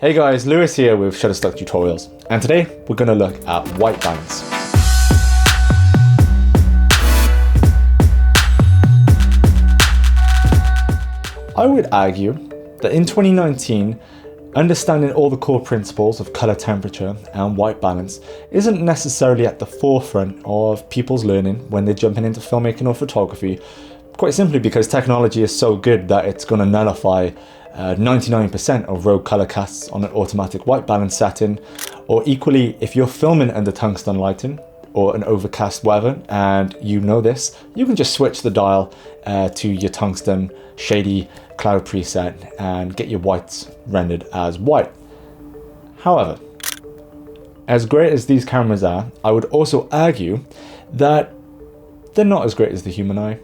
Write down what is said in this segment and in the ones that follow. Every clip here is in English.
Hey guys, Lewis here with Shutterstock Tutorials, and today we're going to look at white balance. I would argue that in 2019, understanding all the core principles of color temperature and white balance isn't necessarily at the forefront of people's learning when they're jumping into filmmaking or photography, quite simply because technology is so good that it's going to nullify 99% of rogue color casts on an automatic white balance setting. Or equally, if you're filming under tungsten lighting or an overcast weather and you know this, you can just switch the dial to your tungsten shady cloud preset and get your whites rendered as white. However, as great as these cameras are, I would also argue that they're not as great as the human eye.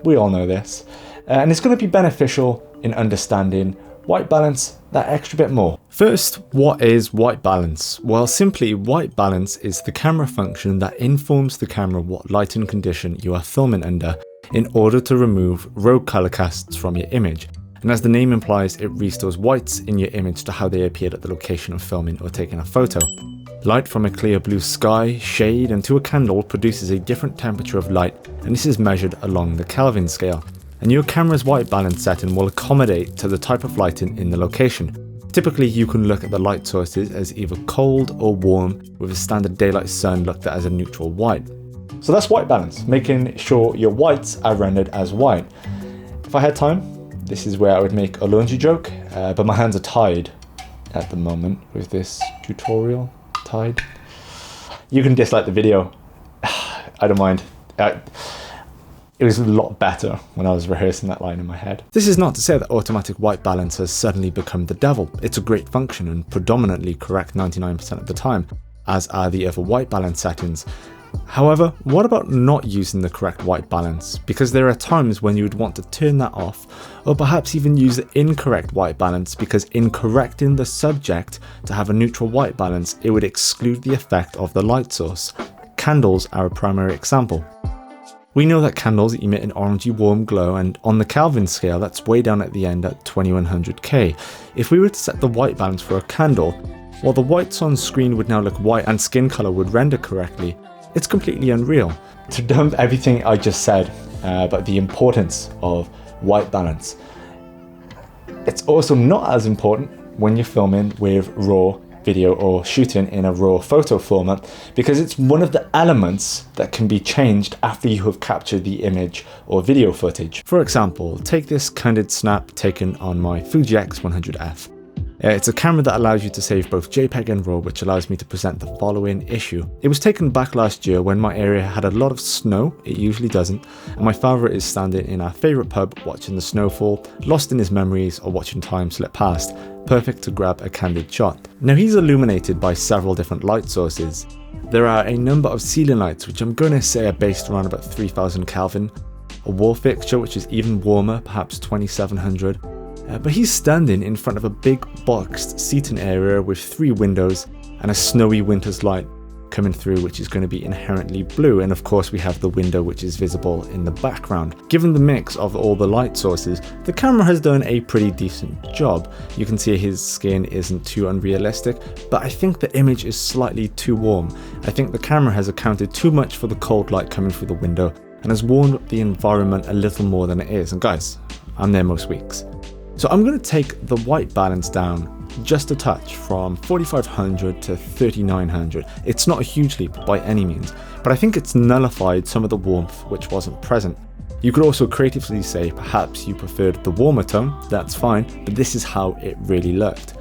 We all know this. And it's going to be beneficial in understanding white balance that extra bit more. First, what is white balance? Well, simply, white balance is the camera function that informs the camera what lighting condition you are filming under in order to remove rogue color casts from your image. And as the name implies, it restores whites in your image to how they appeared at the location of filming or taking a photo. Light from a clear blue sky, shade, and to a candle produces a different temperature of light, and this is measured along the Kelvin scale. And your camera's white balance setting will accommodate to the type of lighting in the location. Typically, you can look at the light sources as either cold or warm, with a standard daylight sun looked at as a neutral white. So that's white balance, making sure your whites are rendered as white. If I had time, this is where I would make a laundry joke, but my hands are tied at the moment with this tutorial. Tied. You can dislike the video. I don't mind. It was a lot better when I was rehearsing that line in my head. This is not to say that automatic white balance has suddenly become the devil. It's a great function and predominantly correct 99% of the time, as are the other white balance settings. However, what about not using the correct white balance? Because there are times when you would want to turn that off, or perhaps even use the incorrect white balance, because in correcting the subject to have a neutral white balance, it would exclude the effect of the light source. Candles are a primary example. We know that candles emit an orangey warm glow, and on the Kelvin scale that's way down at the end at 2100K. If we were to set the white balance for a candle, while the whites on screen would now look white and skin color would render correctly, it's completely unreal. To dump everything I just said about the importance of white balance, it's also not as important when you're filming with raw video or shooting in a raw photo format, because it's one of the elements that can be changed after you have captured the image or video footage. For example, take this candid snap taken on my Fuji X100F. It's a camera that allows you to save both JPEG and RAW, which allows me to present the following issue. It was taken back last year when my area had a lot of snow, it usually doesn't, and my father is standing in our favourite pub watching the snowfall, lost in his memories or watching time slip past. Perfect to grab a candid shot. Now he's illuminated by several different light sources. There are a number of ceiling lights, which I'm going to say are based around about 3000 Kelvin, a wall fixture which is even warmer, perhaps 2700. But he's standing in front of a big boxed seating area with 3 windows and a snowy winter's light coming through, which is going to be inherently blue. And of course we have the window which is visible in the background. Given the mix of all the light sources, the camera has done a pretty decent job. You can see his skin isn't too unrealistic, but I think the image is slightly too warm. I think the camera has accounted too much for the cold light coming through the window and has warmed up the environment a little more than it is. And guys, I'm there most weeks. So I'm going to take the white balance down just a touch from 4500 to 3900. It's not a huge leap by any means, but I think it's nullified some of the warmth which wasn't present. You could also creatively say perhaps you preferred the warmer tone, that's fine, but this is how it really looked.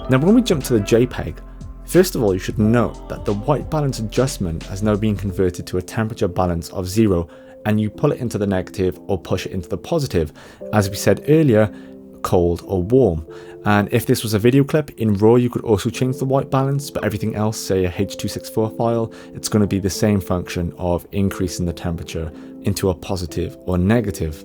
Now when we jump to the JPEG, first of all you should note that the white balance adjustment has now been converted to a temperature balance of 0, and you pull it into the negative or push it into the positive. As we said earlier, cold or warm. And if this was a video clip in RAW, you could also change the white balance, but everything else, say a H.264 file, it's going to be the same function of increasing the temperature into a positive or negative.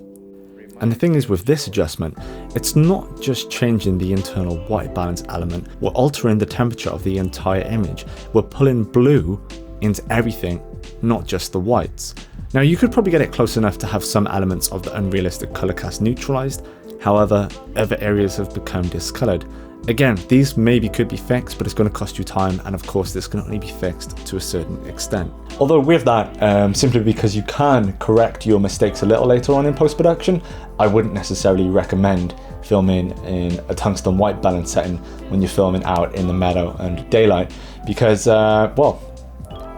And the thing is with this adjustment, it's not just changing the internal white balance element, we're altering the temperature of the entire image. We're pulling blue into everything, not just the whites. Now you could probably get it close enough to have some elements of the unrealistic color cast neutralized. However, other areas have become discolored, Again, these maybe could be fixed, but it's going to cost you time, and of course this can only be fixed to a certain extent. Although with that, simply because you can correct your mistakes a little later on in post-production, I wouldn't necessarily recommend filming in a tungsten white balance setting when you're filming out in the meadow and daylight, because, well,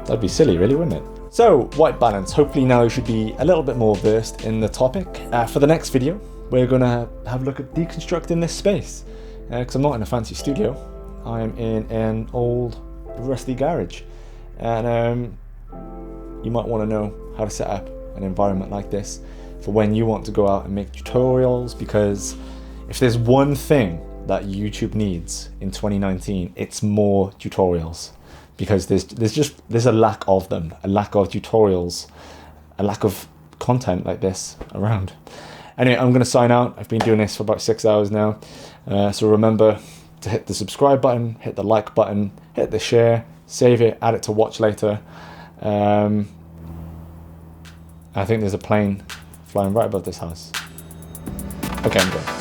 that'd be silly really, wouldn't it? So, white balance, hopefully now you should be a little bit more versed in the topic. For the next video, we're going to have a look at deconstructing this space. Because I'm not in a fancy studio, I'm in an old rusty garage, and you might want to know how to set up an environment like this for when you want to go out and make tutorials, because if there's one thing that YouTube needs in 2019, it's more tutorials, because there's a lack of them, a lack of tutorials, a lack of content like this around. Anyway, I'm going to sign out. I've been doing this for about 6 hours now. So remember to hit the subscribe button, hit the like button, hit the share, save it, add it to watch later. I think there's a plane flying right above this house. Okay, I'm going.